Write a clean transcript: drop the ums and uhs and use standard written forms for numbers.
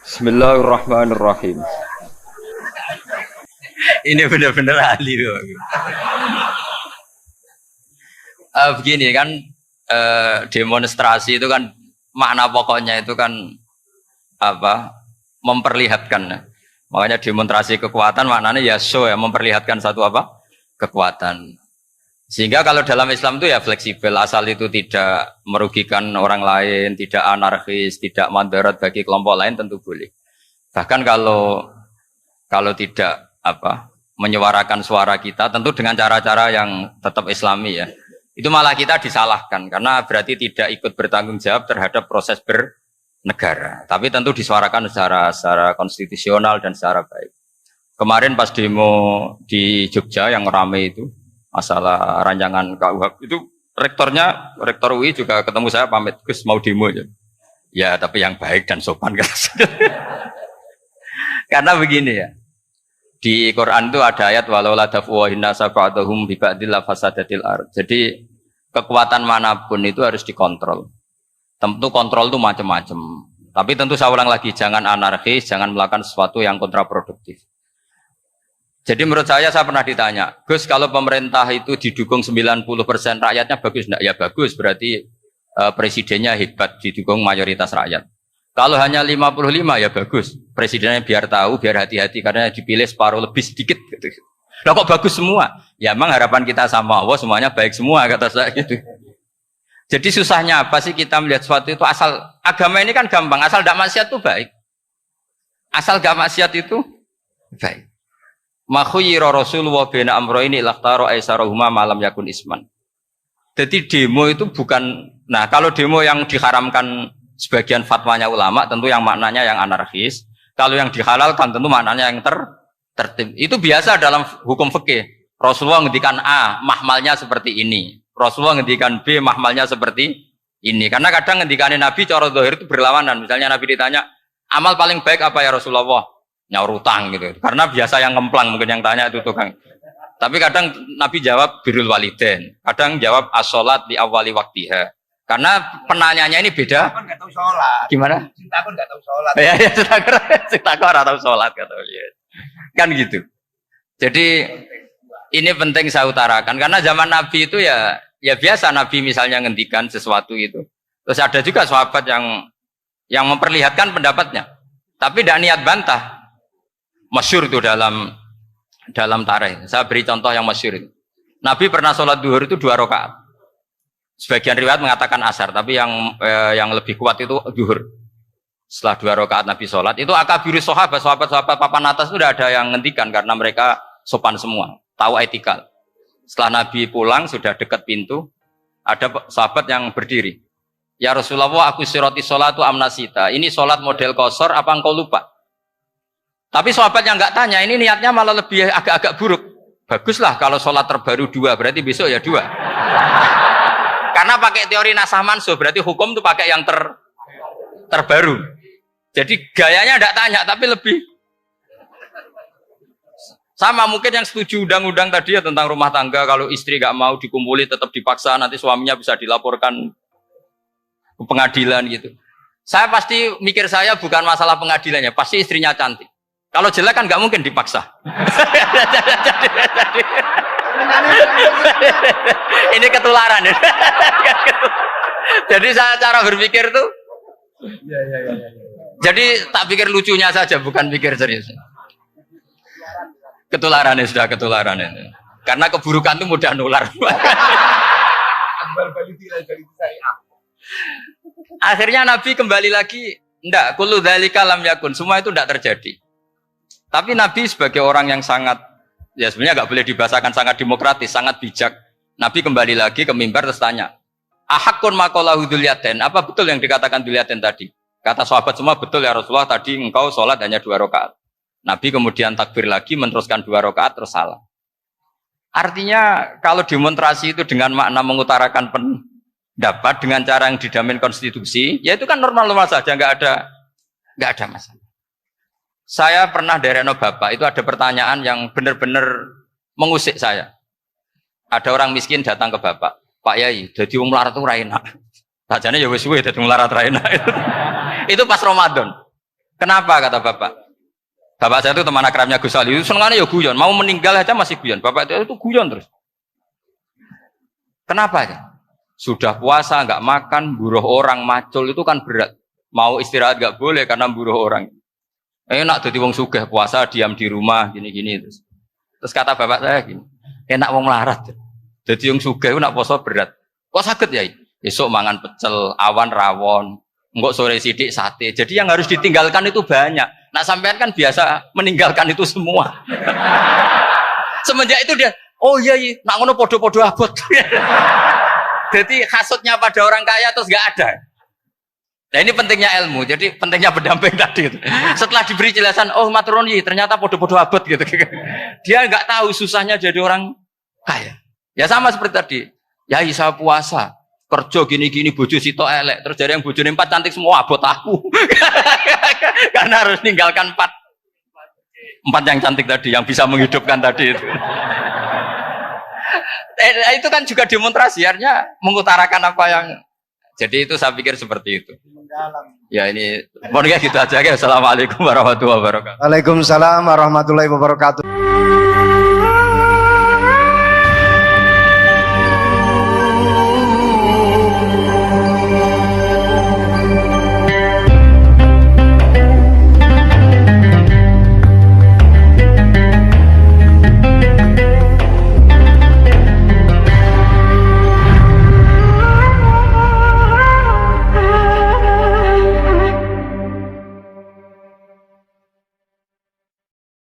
Bismillahirrahmanirrahim. Ini benar-benar ahli loh. Begini kan demonstrasi itu kan makna pokoknya itu kan apa? Memperlihatkan. Makanya demonstrasi kekuatan maknanya ya show ya, memperlihatkan satu apa? Kekuatan. Sehingga kalau dalam Islam itu ya fleksibel, asal itu tidak merugikan orang lain, tidak anarkis, tidak manddarat bagi kelompok lain tentu boleh. Bahkan kalau tidak apa menyuarakan suara kita tentu dengan cara-cara yang tetap Islami ya. Itu malah kita disalahkan karena berarti tidak ikut bertanggung jawab terhadap proses bernegara. Tapi tentu disuarakan secara konstitusional dan secara baik. Kemarin pas demo di Jogja yang ramai itu masalah rancangan KUHP itu rektor UI juga ketemu saya pamit Gus mau demo ya. Ya tapi yang baik dan sopan kan. Karena begini ya. Di Quran itu ada ayat walau la dafu inna safa'atuhum bi ba'dil fasadatil ard. Jadi kekuatan manapun itu harus dikontrol. Tentu kontrol itu macam-macam. Tapi tentu saya ulang lagi jangan anarkis, jangan melakukan sesuatu yang kontraproduktif. Jadi menurut saya pernah ditanya, Gus kalau pemerintah itu didukung 90% rakyatnya bagus enggak? Ya bagus, berarti presidennya hebat didukung mayoritas rakyat. Kalau hanya 55 ya bagus, presidennya biar tahu, biar hati-hati karena dipilih separuh lebih sedikit. Gitu. Lah kok bagus semua? Ya emang harapan kita sama Allah semuanya baik semua kata saya gitu. Jadi susahnya apa sih kita melihat sesuatu itu asal agama ini kan gampang, asal tidak maksiat itu baik. Asal gak maksiat itu baik. Makhuyira Rasulullah bina amroini lakhtaro aisarohuma malam yakun isman. Jadi demo itu bukan, nah kalau demo yang diharamkan sebagian fatwanya ulama tentu yang maknanya yang anarkis. Kalau yang dihalalkan tentu maknanya yang tertib. Itu biasa dalam hukum fikih. Rasulullah ngendikan A, mahmalnya seperti ini. Rasulullah ngendikan B, mahmalnya seperti ini. Karena kadang ngendikanin Nabi cara zahir itu berlawanan. Misalnya Nabi ditanya, amal paling baik apa ya Rasulullah? Nyaur utang gitu. Karena biasa yang ngemplang mungkin yang tanya itu tukang. Tapi kadang Nabi jawab birrul walidain. Kadang jawab as-sholat di awali waktiha. Karena penanyanya ini beda. Sintakon nggak tahu sholat. Gimana? Sintakon nggak tahu sholat. Ya, sintakon atau sholat kata beliau. Kan gitu. Jadi ini penting saya utarakan karena zaman Nabi itu ya biasa Nabi misalnya ngendikan sesuatu itu. Terus ada juga sahabat yang memperlihatkan pendapatnya. Tapi tidak niat bantah. Masyhur itu dalam tarikh. Saya beri contoh yang masyhur itu. Nabi pernah sholat duhur itu 2 rakaat. Sebagian riwayat mengatakan asar, tapi yang lebih kuat itu duhur. Setelah 2 rakaat Nabi sholat, itu akabirus sahabat papan atas itu sudah ada yang ngendikan karena mereka sopan semua, tahu etikal. Setelah Nabi pulang sudah dekat pintu, ada sahabat yang berdiri. Ya Rasulullah, aku siroti sholatu amnasita. Ini sholat model kosor, apa engkau lupa? Tapi sahabat yang nggak tanya, ini niatnya malah lebih agak-agak buruk. Baguslah kalau sholat terbaru 2, berarti besok ya 2. Karena pakai teori nasah mansuh, berarti hukum itu pakai yang terbaru. Jadi gayanya nggak tanya, tapi lebih sama mungkin yang setuju undang-undang tadi ya tentang rumah tangga. Kalau istri nggak mau dikumpuli, tetap dipaksa, nanti suaminya bisa dilaporkan ke pengadilan gitu. Saya pasti mikir saya bukan masalah pengadilannya, pasti istrinya cantik. Kalau jelek kan nggak mungkin dipaksa. Ini ketularan ya. Jadi saya cara berpikir tuh. Ya. Jadi tak pikir lucunya saja, bukan pikir serius. Ketularan ya sudah ketularan ini. Karena keburukan itu mudah nular. Akhirnya Nabi kembali lagi, enggak, kullu dzalika lam yakun, semua itu enggak terjadi. Tapi Nabi sebagai orang yang sangat, ya sebenarnya enggak boleh dibahasakan sangat demokratis, sangat bijak. Nabi kembali lagi ke mimbar terus tanya, ahakun maqalahu dzulyaten, apa betul yang dikatakan dzulyaten tadi? Kata sahabat semua, betul ya Rasulullah, tadi engkau sholat hanya 2 rakaat. Nabi kemudian takbir lagi, meneruskan 2 rakaat terus salah. Artinya kalau demonstrasi itu dengan makna mengutarakan pendapat dengan cara yang dijamin konstitusi, ya itu kan normal-normal saja, nggak ada masalah. Saya pernah dereno bapak, itu ada pertanyaan yang benar-benar mengusik saya. Ada orang miskin datang ke bapak, Pak Yai, jadi wong melarat itu ra enak. Sajane ya wis suwe dadi wong melarat ra enak. Itu pas Ramadan. Kenapa kata bapak? Bapak saya itu teman akrabnya Gus Ali. Senengannya ya guyon. Mau meninggal aja masih guyon. Bapak itu guyon terus. Kenapa ya? Sudah puasa nggak makan, buruh orang macul itu kan berat. Mau istirahat nggak boleh karena buruh orang. Enak jadi wong sugih puasa diam di rumah gini-gini terus. Terus kata bapak saya gini, enak wong larat. Jadi wong sugih nak puasa berat. Kok sakit ya? Esok mangan pecel, awan rawon, enggak sore sidik sate. Jadi yang harus ditinggalkan itu banyak. Nak sampean kan biasa meninggalkan itu semua. Semenjak itu dia, oh iya, nak ngono podo-podo abot. Jadi hasutnya pada orang kaya terus nggak ada. Nah ini pentingnya ilmu, jadi pentingnya pendamping tadi. Setelah diberi jelasan, oh maturoni ternyata podo-podo abot gitu. Dia nggak tahu susahnya jadi orang kaya. Ya sama seperti tadi, ya saya puasa, kerja gini-gini, bojo sitok elek, terus dari yang bojone 4 cantik semua abot aku. Karena harus ninggalkan 4 yang cantik tadi, yang bisa menghidupkan tadi itu. Itu kan juga demonstrasi, artinya mengutarakan apa yang. Jadi itu saya pikir seperti itu. Ya ini, pokoknya gitu aja ya. Assalamualaikum warahmatullahi wabarakatuh. Waalaikumsalam warahmatullahi wabarakatuh.